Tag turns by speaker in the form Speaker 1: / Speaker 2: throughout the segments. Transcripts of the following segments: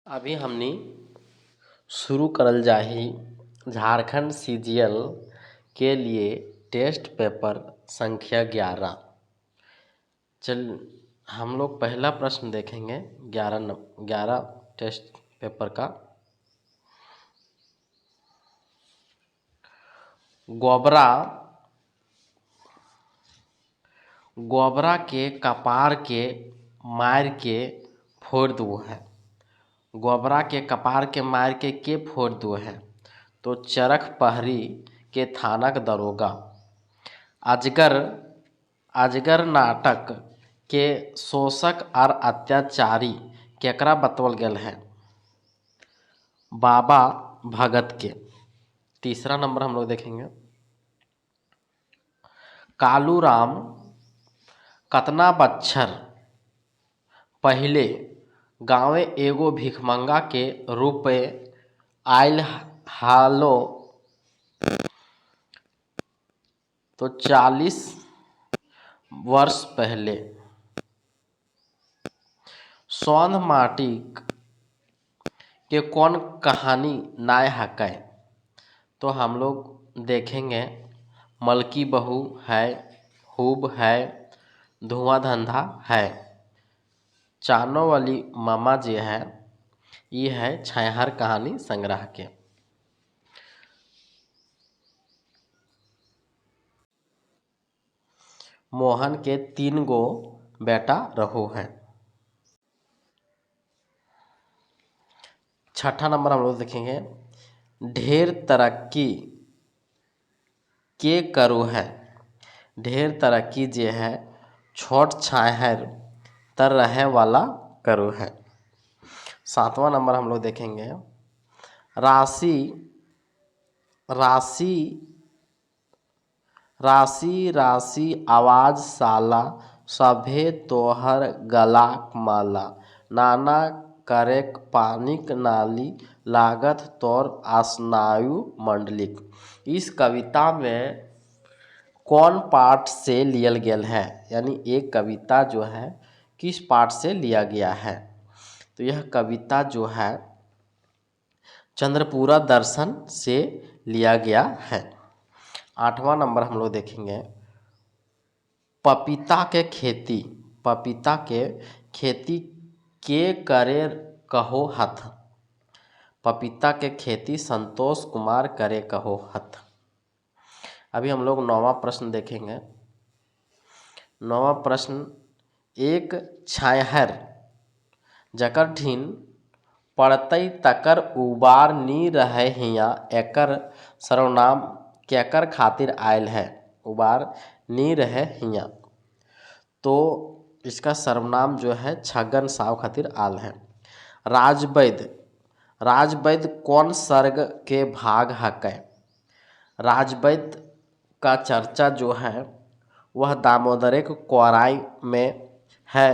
Speaker 1: अभी हमनी शुरू करल जाही झारखंड सीजीएल के लिए टेस्ट पेपर संख्या 11। चल हम लोग पहला प्रश्न देखेंगे 11 टेस्ट पेपर का। गोबरा के कपार के मार के फोड़ दो है। गोबरा के कपार के मार के फोड़ दो है तो चरख पहरी के थानक दरोगा। अजगर नाटक के शोषक और अत्याचारी केकरा बतवल गेल है? बाबा भगत के। तीसरा नंबर हम लोग देखेंगे कालू राम कतना बच्छर पहले गाँवे एगो भिखमंगा के रूप में आयल हालो तो 40 वर्ष पहले। सौंध माटी के कौन कहानी नाय हकै? तो हम लोग देखेंगे मलकी बहू है, खूब है, धुआं धंधा है। चानो वाली मामा जी है, ये है छयहर कहानी संग्रह के। मोहन के 3 गो बेटा रहो है। छठा नंबर हम लोग देखेंगे ढेर तरक्की के करो है। ढेर तरक्की जे है छोट छाहर तर रहे वाला करो है। 7वां नंबर हम लोग देखेंगे राशि राशि राशि राशि आवाज साला सभे तोहर गलाक माला। नाना करेक पानिक नाली लागत तोर स्नायु मंडलिक। इस कविता में कौन पाठ से लियल गेल है? यानी एक कविता जो है किस पाठ से लिया गया है? तो यह कविता जो है चंद्रपूरा दर्शन से लिया गया है। 8वां नंबर हम लोग देखेंगे पपीता के खेती के करे कहो हथ। पपीता के खेती संतोष कुमार करे कहो हथ। अभी हम लोग 9वां प्रश्न देखेंगे। 9वां प्रश्न एक छाहर जकर ठीन पड़तई तकर उबार नी रहे हिया एकर सर्वनाम केकर खातिर आयल है? उबार नी रहे हिया तो इसका सर्वनाम जो है छगन साव खातिर आल है। राजवैद कौन सर्ग के भाग हकै? राजवैद का चर्चा जो है वह दामोदर के कोराई में है।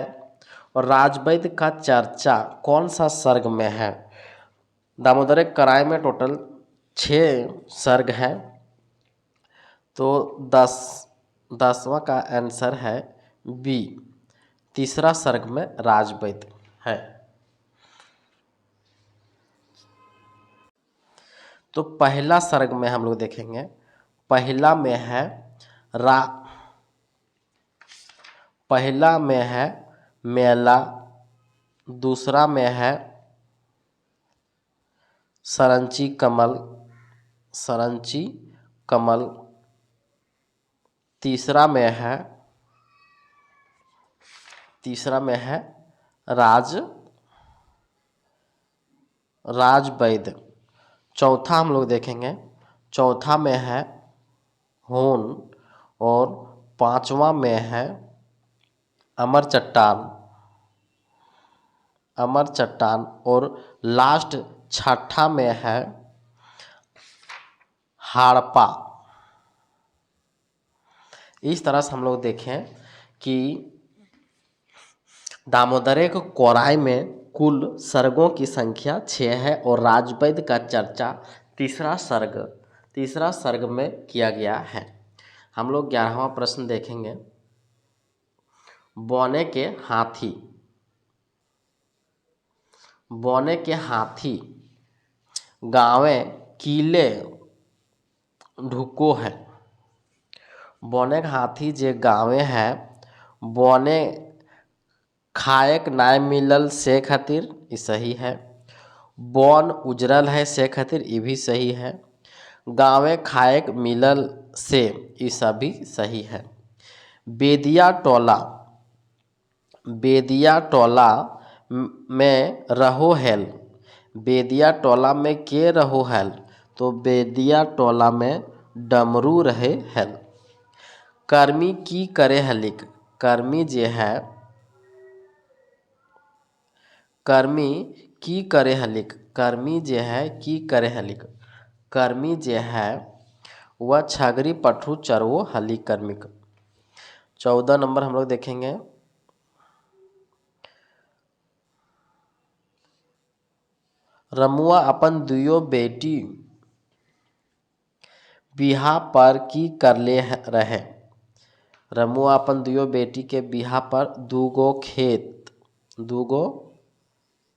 Speaker 1: और राजवैद का चर्चा कौन सा सर्ग में है? दामोदर के कोराई में टोटल 6 सर्ग है तो 10वां का आंसर है बी। तीसरा सर्ग में राजवैद है। तो पहला सर्ग में हम लोग देखेंगे पहला में है मेला। दूसरा में है सरंची कमल। तीसरा में है राजवैद। चौथा हम लोग देखेंगे चौथा में है होन। और 5वां में है अमर चट्टान। और लास्ट छठा में है हाड़पा। इस तरह से हम लोग देखें कि दामोदर के कोराई में कुल सर्गों की संख्या 6 है और राजवैद का चर्चा तीसरा सर्ग में किया गया है। हम लोग 11वां प्रश्न देखेंगे बौने के हाथी। बौने के हाथी गावे किले ढुको है। बौने के हाथी जे गावे है बौने खाएक नाय मिलल से खातिर ई सही है। बौन उजरल है से खातिर ई भी सही है। गावे खाएक मिलल से ई सभी सही है। बेदिया टोला में रहो हेल। बेदिया टोला में के रहो हेल तो बेदिया टोला में डमरू रहे हेल। कर्मी की करे हलिक, कर्मी जे है कर्मी की करे हलिक, कर्मी जे है की करे हलिक, कर्मी जे है वह छगरी पठरू चरवो हली कर्मिक। 14 नंबर हम लोग देखेंगे। रमुआ अपन दुयो बेटी बिहा पर की करले रहे। रमुआ अपन दुयो बेटी के बिहा पर दूगो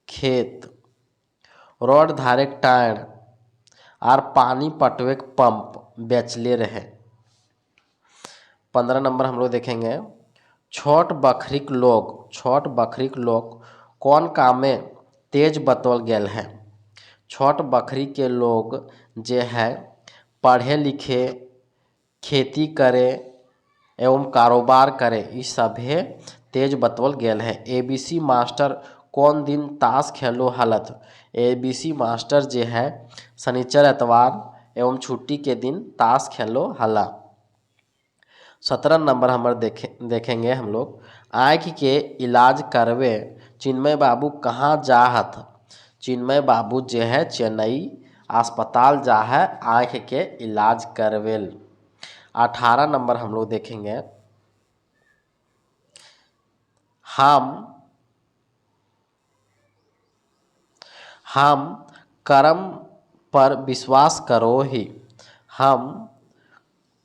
Speaker 1: खेत रोड धारे टाण आर पानी पटवे के पंप बेचले रहे। 15 नंबर हम लोग देखेंगे। छोट बखरीक लोग कौन काम में तेज बतौल गेल है। छोट बखरी के लोग जे है पढ़े लिखे खेती करे एवं कारोबार करे ई सभे तेज बतौल गेल है। ABC मास्टर कौन दिन ताश खेलो हलत। ABC मास्टर जे है शनिचर एतवार एवं छुट्टी के दिन ताश खेलो हला। 17 नंबर हमारे देखेंगे हम लोग। आँख के इलाज करवे चिन्मय बाबू कहाँ जाहत। चिन्मय बाबू जे है चेन्नई अस्पताल जा है आँख के इलाज करवेल। 18 नंबर हम लोग देखेंगे। हम कर्म पर विश्वास करो ही। हम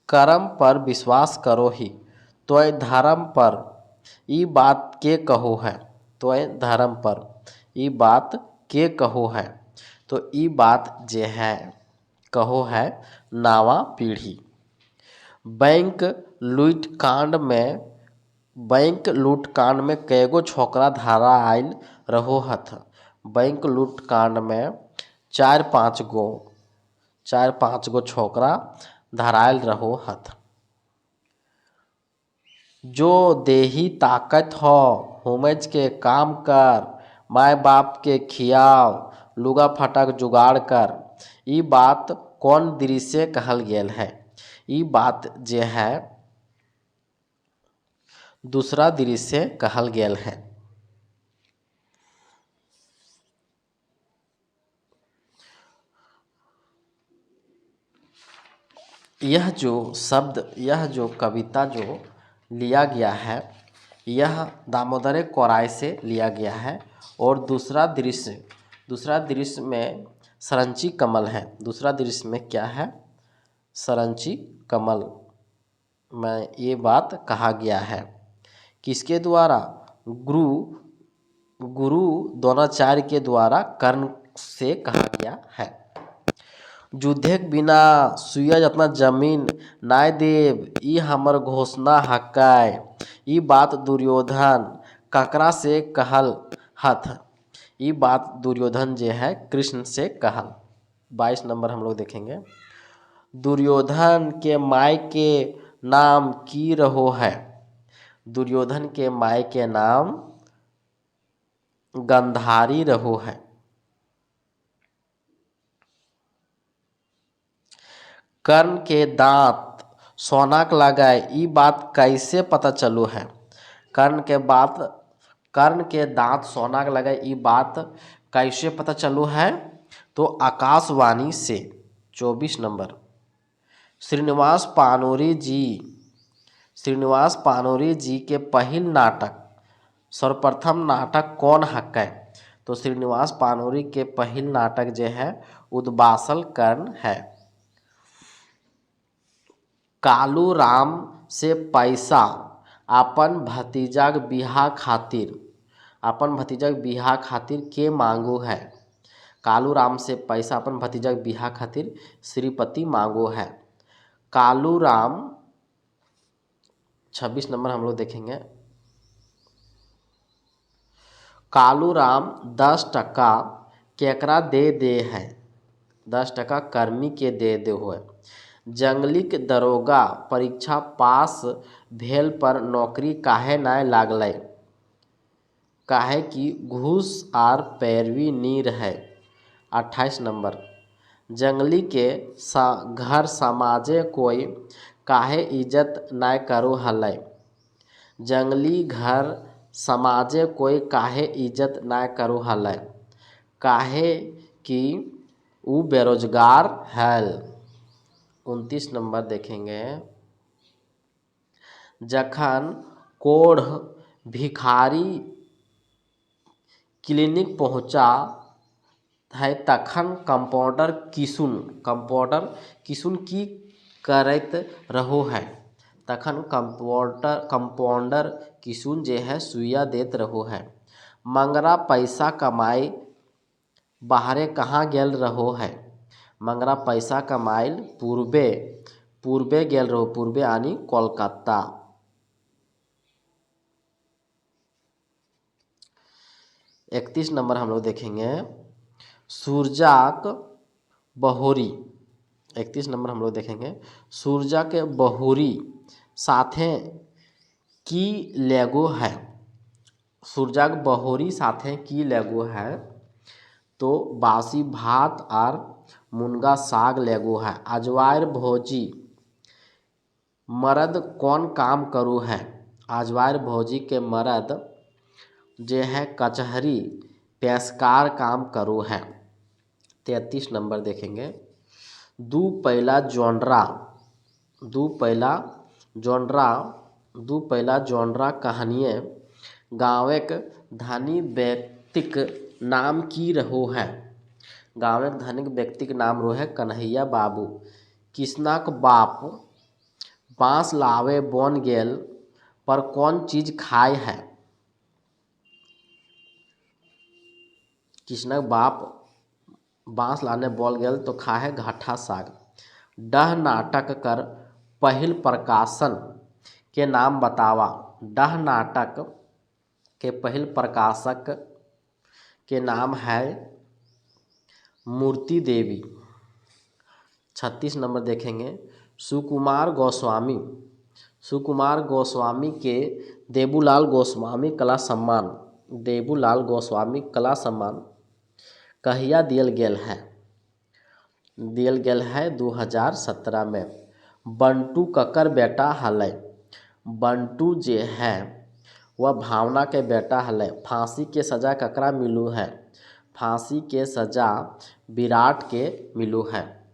Speaker 1: कर्म पर विश्वास करो ही तोय धर्म पर ई बात के कहो है। तोय धर्म पर ई बात के कहो है तो ई बात जे है कहो है नावा पीढ़ी। बैंक लूटकांड में कएगो छोकरा धरा आइल रहो हथ। बैंक लूटकांड में 4-5 गो छोकरा धरायल रहो हथ। जो देही ताकत हो होमज के काम कर, माय बाप के खियाव, लुगा फटक जुगाड़ कर। ई बात कौन दृश्य कहल गेल है। ई बात जे है दूसरा दृश्य कहल गेल है। यह जो कविता जो लिया गया है यह दामोदर कोराय से लिया गया है। और दूसरा दृश्य में सरंची कमल है। दूसरा दृश्य में क्या है सरंची कमल में ये बात कहा गया है। किसके द्वारा गुरु द्रोणाचार्य के द्वारा कर्ण से कहा गया है। युद्धे के बिना सुइया जतना जमीन नाय देव ई हमर घोषणा हकै। ई बात दुर्योधन ककरा से कहल हथ। ई बात दुर्योधन जे है कृष्ण से कहल। 22 नंबर हम लोग देखेंगे। दुर्योधन के माय के नाम की रहो है। दुर्योधन के माय के नाम गंधारी रहो है। कर्ण के दांत सोनाक लगाए ई बात कैसे पता चलो है। कर्ण के दांत सोनाक लगाए ई बात कैसे पता चलो है तो आकाशवाणी से। 24 नंबर। श्रीनिवास पानोरी जी के पहिल नाटक सर्वप्रथम नाटक कौन हकै तो श्रीनिवास पानोरी के पहिल नाटक जे है उद्वासल कर्ण है। कालू राम से पैसा अपन भतीजाक बिहा खातिर अपन भतीजक बिहा खातिर के मांगो है। कालू राम से पैसा अपन भतीजक बिहा खातिर श्रीपति मांगो है। कालू राम 26 नंबर हम लोग देखेंगे। कालू राम 10 टका केकरा दे है। 10 टका कर्मी के दे हो। जंगलीक दरोगा परीक्षा पास भेल पर नौकरी काहे नाय लागलै। काहे कि घूस आर पैरवी नी रहे। 28 नंबर। जंगली के घर समाजे कोई काहे इज्जत नाय करो हलै। जंगली घर समाजे कोई काहे इज्जत नाय करो हलै। काहे कि ऊ बेरोजगार है। 29 नंबर देखेंगे। जखन कोढ़ भिखारी क्लिनिक पहुंचा है तखन कंपाउंडर किसुन की करैत रहो है। तखन कंपाउंडर किसुन जे है सुइया देत रहो है। मंगरा पैसा कमाई बाहरे कहाँ गेल रहो है। मंगरा पैसा कमाइल पूर्वे गेल रहो। पूर्वे यानी कोलकाता। 31 नंबर हम लोग देखेंगे। सूरजाक बहोरी। 31 नंबर हम लोग देखेंगे। सूरजा के बहोरी साथे की लेगो है। सूरजाक बहोरी साथे की लेगो है तो बासी भात आर मुनगा साग लेगो है। अजवायर भौजी मर्द कौन काम करू है। अजवायर भौजी के मर्द जे है कचहरी पेशकार काम करू है। 33 नंबर देखेंगे। दू पैला जोंडरा कहानिये गाँवक धनी व्यक्तिक नाम की रहो है। गाँवक धनी व्यक्तिक नाम रो है कन्हैया बाबू। किसनक बाप बाँस लावे बन गेल पर कौन चीज खाए है। किसनक बाप बाँस लाने बोल गेल तो खा है घाटा साग। डह नाटक कर पहिल प्रकाशन के नाम बतावा। डह नाटक के पहिल प्रकाशक के नाम है मूर्ति देवी। 36 नंबर देखेंगे। सुकुमार गोस्वामी के देबूलाल गोस्वामी कला सम्मान कहिया दियल गेल है 2017 में। बंटू ककर बेटा हलै। बंटू जे है वह भावना के बेटा हलै। फांसी के सजा ककरा मिलू है। फांसी के सजा विराट के मिलू है।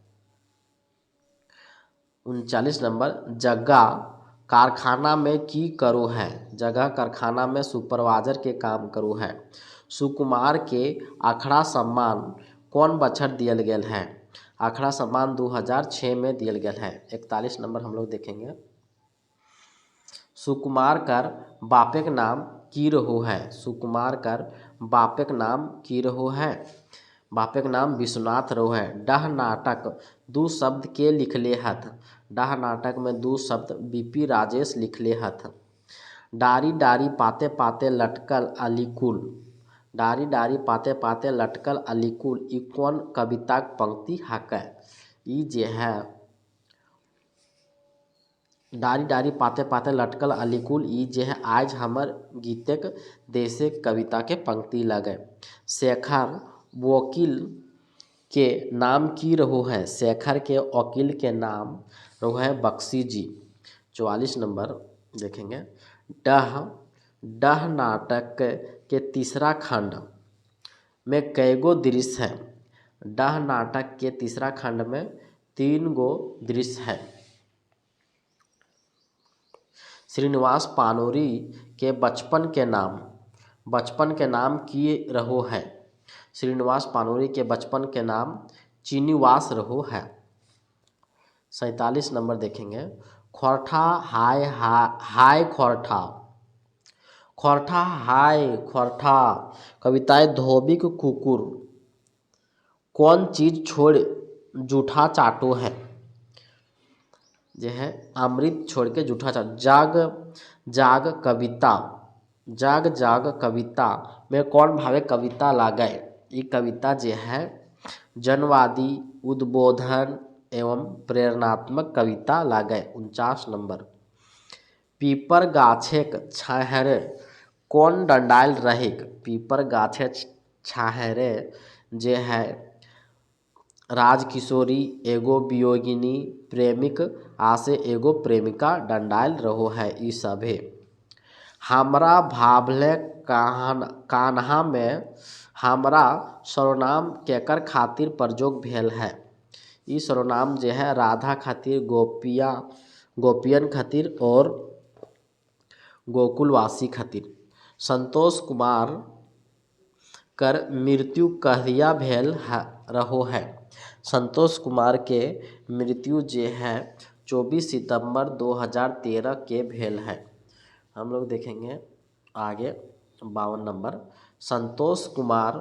Speaker 1: 39 नंबर। जग्गा कारखाना में की करो है। जगह कारखाना में सुपरवाइजर के काम करो है। सुकुमार के अखड़ा सम्मान कौन बछर दियल गेल है। अखड़ा सम्मान 2006 में दियल गेल है। 41 नंबर हम लोग देखेंगे। सुकुमार कर बापेक नाम की रहो है। सुकुमार कर बापेक नाम की रहो है। बापेक नाम विश्वनाथ रहो है। डह नाटक 2 शब्द के लिखले हथ। डह नाटक में 2 शब्द बीपी राजेश लिखले हथ। डारी डारी पाते पाते लटकल अलीकुल। डारी डारी पाते पाते लटकल अलीकुल ई कौन कविताक पंक्ति हकै। ई जे है डारी डारी पाते पाते लटकल अलीकुल ई जे है आज हमर गीतक देशे कविता के पंक्ति लगे। शेखर वकील के नाम की रहो है। शेखर के वकील के नाम रहो है बख्शी जी। 44 नंबर देखेंगे। डह नाटक के तीसरा खंड में कैगो दृश्य है। डह नाटक के तीसरा खंड में 3 गो दृश्य है। श्रीनिवास पानोरी के बचपन के नाम की रहो है। श्रीनिवास पानोरी के बचपन के नाम चीनीवास रहो है। 47 नंबर देखेंगे। खोरठा हाय खोरठा। खोरठा हाय खोरठा। कविताएं धोबी को कुकुर। कौन चीज छोड़ जूठा चाटो है। जो है अमृत छोड़ के जूठा चाटो। जाग जाग कविता। जाग जाग कविता में कौन भावे कविता लागे। ये कविता जो है जनवादी उद्बोधन एवं प्रेरणात्मक कविता लागे। 49 नंबर। पीपर गाछेक छाहरे कौन डंडायल रहेक। पीपर गाछे छाहरे जे है राजकिशोरी एगो वियोगिनी प्रेमिक आसे एगो प्रेमिका डंडायल रहो है। ई सभे हमरा भाभले कान्हा में हमरा सर्वनाम केकर खातिर प्रयोग भेल है। ई सर्वनाम जो है राधा खातिर गोपियन खातिर और गोकुलवासी खातिर। संतोष कुमार कर मृत्यु कहिया भेल रहो है। संतोष कुमार के मृत्यु जो है 24 सितंबर 2013 के भेल है। हम लोग देखेंगे आगे 52 नंबर। संतोष कुमार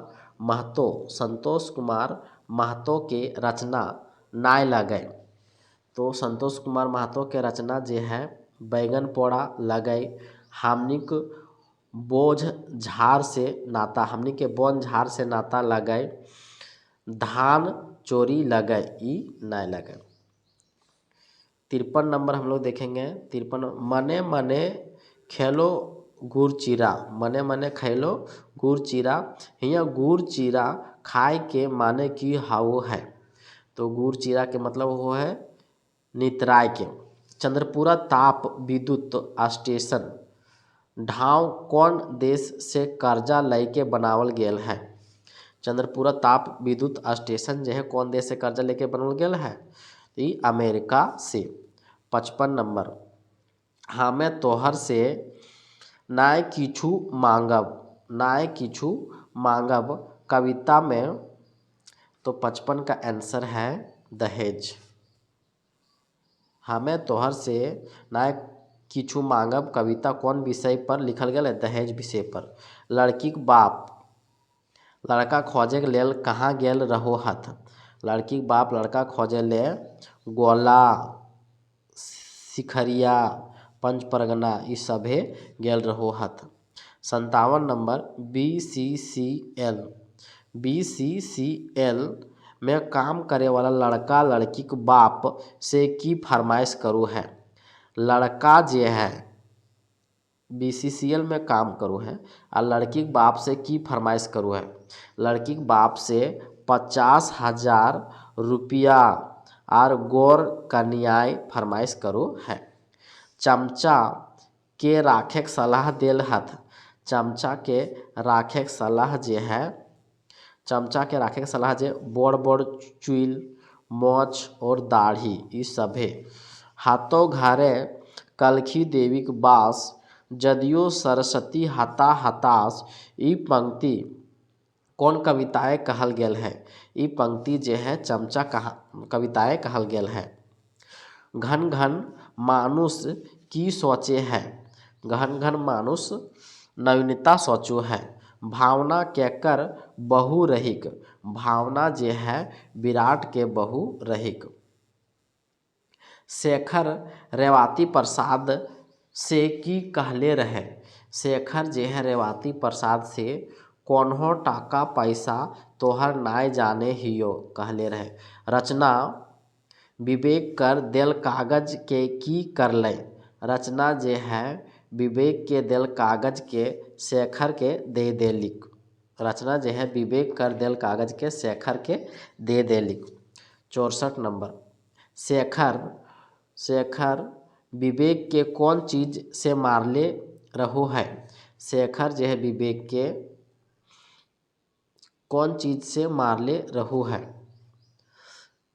Speaker 1: महतो के रचना नाय लगे। तो संतोष कुमार महतो के रचना जो है बैगन पोड़ा लगे। हमनिक बोझ झाड़ से नाता। हमनी के बोझ झाड़ से नाता लगे। धान चोरी लगे ई नाय लगे। 53 नंबर हम लोग देखेंगे। 53 मने मने खेलो गुड़ चीरा। मने मने खेलो गुड़ चीरा। हियाँ गुड़ चीरा खाए के माने की हाउ है। तो गुड़ चीरा के मतलब वो है नितराय के। चंद्रपुरा ताप विद्युत स्टेशन ढाव कौन देश से कर्जा लेके बनावल गेल है। चंद्रपुरा ताप विद्युत स्टेशन जो है कौन देश से कर्जा लेके बनावल गेल है। ई अमेरिका से। 55 नंबर। हमें तोहर से नाय किछु मांगब कविता में। तो 55 का आंसर है दहेज। हमें तोहर से नाय किछु मांगब कविता कौन विषय पर लिखल गेल है। दहेज विषय पर। लड़कीक बाप लड़का खोजे के लेल कहाँ गेल रहो हथ। लड़कीक बाप लड़का खोजे ले गोला सिखरिया पंचपरगना ई सभे गेल रहो हथ। 57 नंबर। बीसीसीएल में काम करे वाला लड़का लड़की के बाप से की फरमाइश करो है। लड़का जे है बीसीसीएल में काम करो है और लड़की के बाप से की फरमाइश करो है। लड़की के बाप से 50,000 रुपया और गौर कन्याय फरमाइश करो है। चमचा के राखे के सलाह देल हथ। चमचा के राखे के सलाह जे है चमचा के राखे के सलाह जे बड़ बड़ चुल मोछ और दाढ़ी ई सभे। हाथों घरे कलखी देवी के बास जदियो सरस्वती हता हताश। ई पंक्ति कौन कविताएं कहल गेल है। ई पंक्ति जे है चमचा कविताएं कहल गेल है। घन घन मानुष की सोचे है। घन घन मानुष नवीनता सोचो है। भावना केकर बहु रहिक। भावना जे है विराट के बहु रहिक। शेखर रेवाती प्रसाद से की कहले रहे। शेखर जे है रेवाती प्रसाद से कोन्हो टाका पैसा तोहर नाय जाने हियो कहले रहे। रचना विवेक कर देल कागज के की करले। रचना जे है विवेक के देल कागज के शेखर के दे देलिक। रचना जे है विवेक कर देल कागज के शेखर के दे देलिक। 64 नंबर। शेखर विवेक के कौन चीज से मारले रहो है। शेखर जे है विवेक के कौन चीज से मारले रहो है।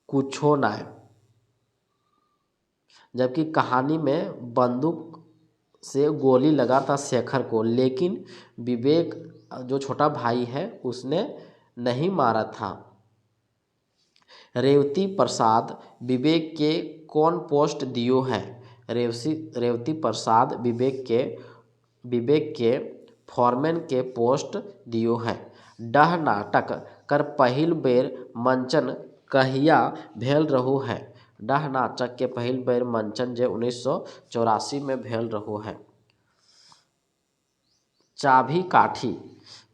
Speaker 1: कुछो नाय। जबकि कहानी में बंदूक से गोली लगा था शेखर को, लेकिन विवेक जो छोटा भाई है उसने नहीं मारा था। रेवती प्रसाद विवेक के कौन पोस्ट दियो है। रेवती प्रसाद विवेक के विवेक के फॉरमैन के पोस्ट दियो है। डह नाटक कर पहिल बेर मंचन कहिया भेल रहो है। डह नाटक के पहिल बेर मंचन जे 1984 में भेल रहो है। चाभी काठी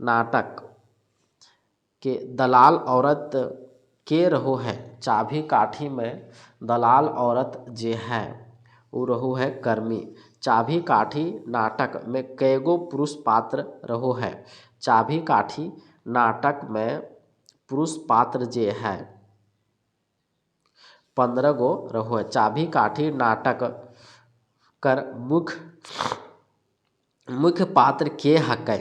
Speaker 1: नाटक के दलाल औरत के रहो है। चाभी काठी में दलाल औरत जे है वो रहो है कर्मी। चाभी काठी नाटक में कईगो पुरुष पात्र रहो है। चाभी काठी नाटक में पुरुष पात्र जे है 15 गो रहो है। चाभी काठी नाटक कर मुख्य पात्र के हकै।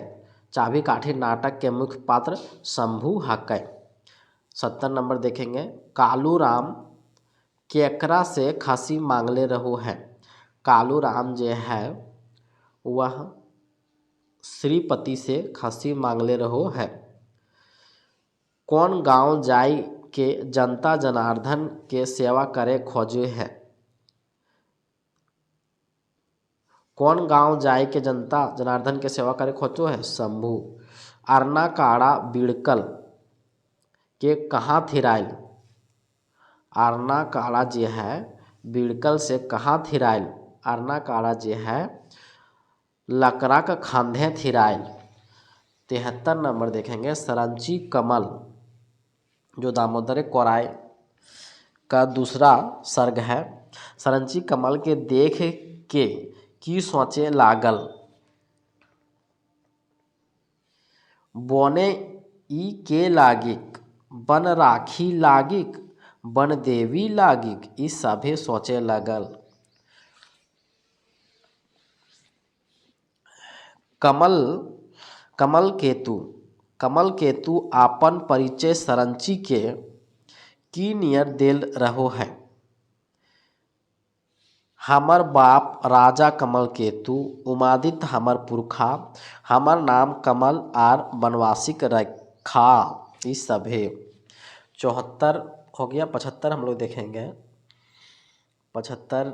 Speaker 1: चाभी काठी नाटक के मुख्य पात्र शंभू हकै। 70 नंबर देखेंगे। कालू राम केकरा से खसी मांगले रहो है। कालू राम जे है वह श्रीपति से खसी मांगले रहो है। कौन गांव जाई के जनता जनार्दन के सेवा करे खोजे है। कौन गांव जाई के जनता जनार्दन के सेवा करे खोजो है। शंभू। अरना काड़ा बिड़कल के कहाँ थिराइल। अरना काड़ा जे है बिड़कल से कहाँ थिराइल। अरना काड़ा जे है लकड़ा का खांधे थिराइल। 73 नंबर देखेंगे। सरंची कमल जो दामोदर कोराय का दूसरा सर्ग है। सरंची कमल के देख के की सोचे लागल। बोने ई के लागिक बन राखी लागिक बन देवी लागिक ई सभे सोचे लगल। कमल केतु आपन परिचय सरंची के की नियर देल रहो है। हमर बाप राजा कमल केतु उमादित्य हमर पुरखा हमर नाम कमल आर बनवासिक रखा ई सभे। 74 हो गया। 75 हम लोग देखेंगे। 75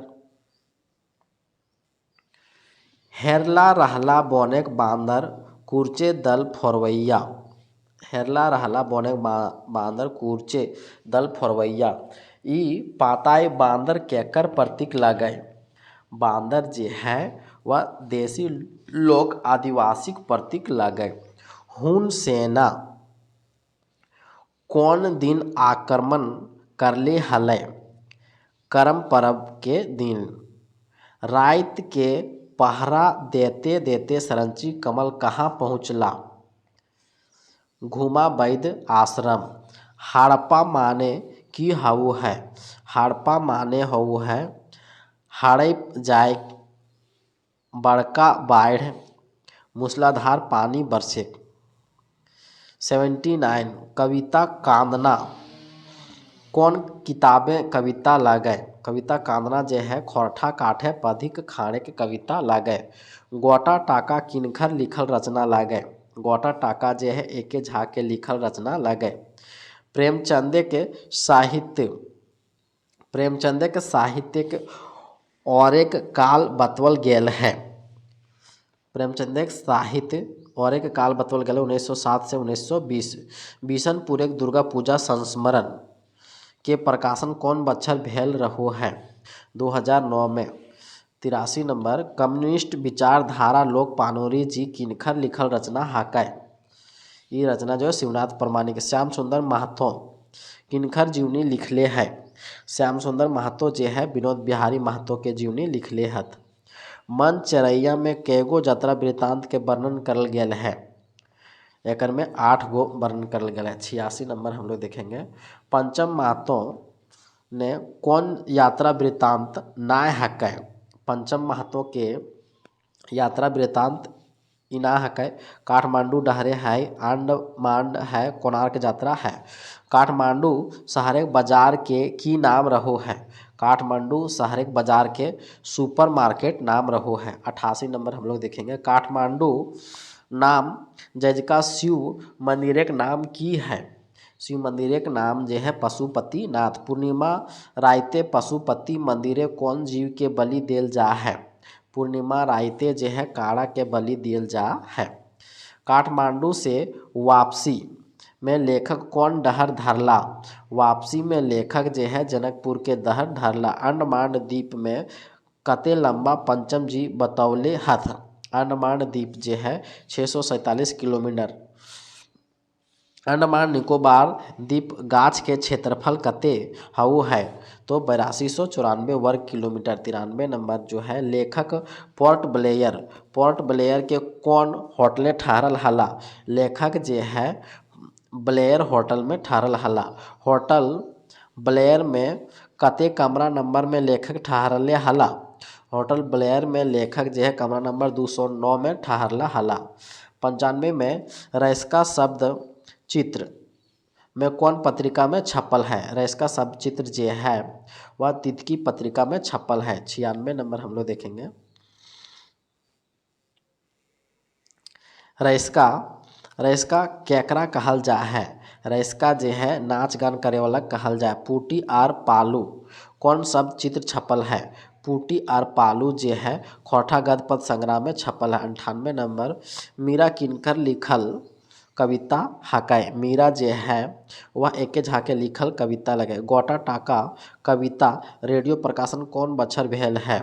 Speaker 1: हेरला रहला बोनेक बांदर कूर्चे दल फोरवैया। हेरला रहला बोनेक बांदर कूर्चे दल फोरवैया ई पाताय बांदर केकर प्रतीक लगे। बांदर जे है वह देसी लोक आदिवासी प्रतीक लगे। हुन सेना कौन दिन आक्रमण करले हले। करम परब के दिन। रात के पहरा देते देते सरंची कमल कहाँ पहुँचला। घुमा वैद्य आश्रम। हड़प्पा माने की हऊ है। हड़प्पा माने हऊ है हड़प जाए बड़का बाढ़ मूसलाधार पानी बरसे। 79 कविता कांदना कौन किताबें कविता लागे। कविता कांदना जे है खोरठा काठे पधिक खाने के कविता लागे। गोटा टाका किनखर लिखल रचना लागे। गोटा टाका जे है एके झा के लिखल रचना लागे। प्रेमचंद के साहित्य के और एक काल बतवल गेल है। प्रेमचंद के साहित्य और एक काल बतवल गेल 1907 से 1920। बिशनपुर एक दुर्गा पूजा संस्मरण के प्रकाशन कौन बच्छर भेल रहो है। 2009 में। 83 नंबर कम्युनिस्ट विचारधारा लोक पानोरी जी किनखर लिखल रचना हाकै। ये रचना जो है शिवनाथ परमाणिक। श्याम सुंदर महतो किनखर जीवनी लिखले है। श्याम सुंदर महतो जे है विनोद बिहारी महतो के जीवनी लिखले हथ। मन चरैया में कैगो जतरा वृत्तांत के वर्णन करल गेल है। एकर में 8 गो वर्णन करल गेल है। 86 नंबर हम लोग देखेंगे। पंचम महतो ने कौन यात्रा वृत्तांत नाय हकै। पंचम महतो के यात्रा वृत्तांत इना हकै। काठमांडू डहरे है अंडमान है कोणार्क यात्रा है। काठमांडू शहर बाजार के की नाम रहो है। काठमांडू शहर बाजार के सुपरमार्केट नाम रहो है। 88 नंबर हम लोग देखेंगे। काठमांडू नाम जजका शिव मंदिर के नाम की है। शिव मंदिर के नाम जे है पशुपति नाथ। पूर्णिमा राइते पशुपति मंदिरे कौन जीव के बलि देल जा है। पूर्णिमा राइते जे है काड़ा के बलि दियल जा है। काठमांडू से वापसी में लेखक कौन डहर धरला? वापसी में लेखक जे है जनकपुर के डहर धरला। अंडमान द्वीप में कते लंबा पंचम जी बतौले हथ? अंडमान द्वीप जे है 647 किलोमीटर। अंडमान निकोबार द्वीप गाछ के क्षेत्रफल कते हउ है? तो 8294 वर्ग किलोमीटर। 93 नंबर जो है लेखक पोर्ट ब्लेयर के कौन होटले ठहरल हला? लेखक जे है ब्लेयर होटल में ठहरल हला। होटल ब्लेयर में कते कमरा नंबर में लेखक ठहरले हला? होटल ब्लेयर में लेखक जो है कमरा नंबर 209 में ठहरला हला। 95 में रैस्का शब्द चित्र में कौन पत्रिका में छपल है? रैस्का शब्द चित्र जो है वह तितकी पत्रिका में छपल है। 96 नंबर हम लोग देखेंगे। रैस्का केकरा कहल जा है? रैस्का जे है नाच गान करे वाला कहल जाए। पूटी आर पालू कौन शब्द चित्र छपल है? पूटी आर पालू जे है खोटा गद्य पद संग्रह में छपल है। 98 नंबर मीरा किनकर लिखल कविता हकै? मीरा जे है वह एके झा के लिखल कविता लगे। गोटा टाका कविता रेडियो प्रकाशन कौन बछर भेल है?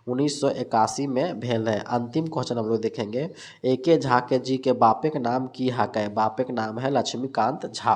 Speaker 1: 1981 में भेल है। अंतिम क्वेश्चन हम लोग देखेंगे। एके झा के जी के बापे के नाम की हकै? बापे के नाम है लक्ष्मीकांत झा।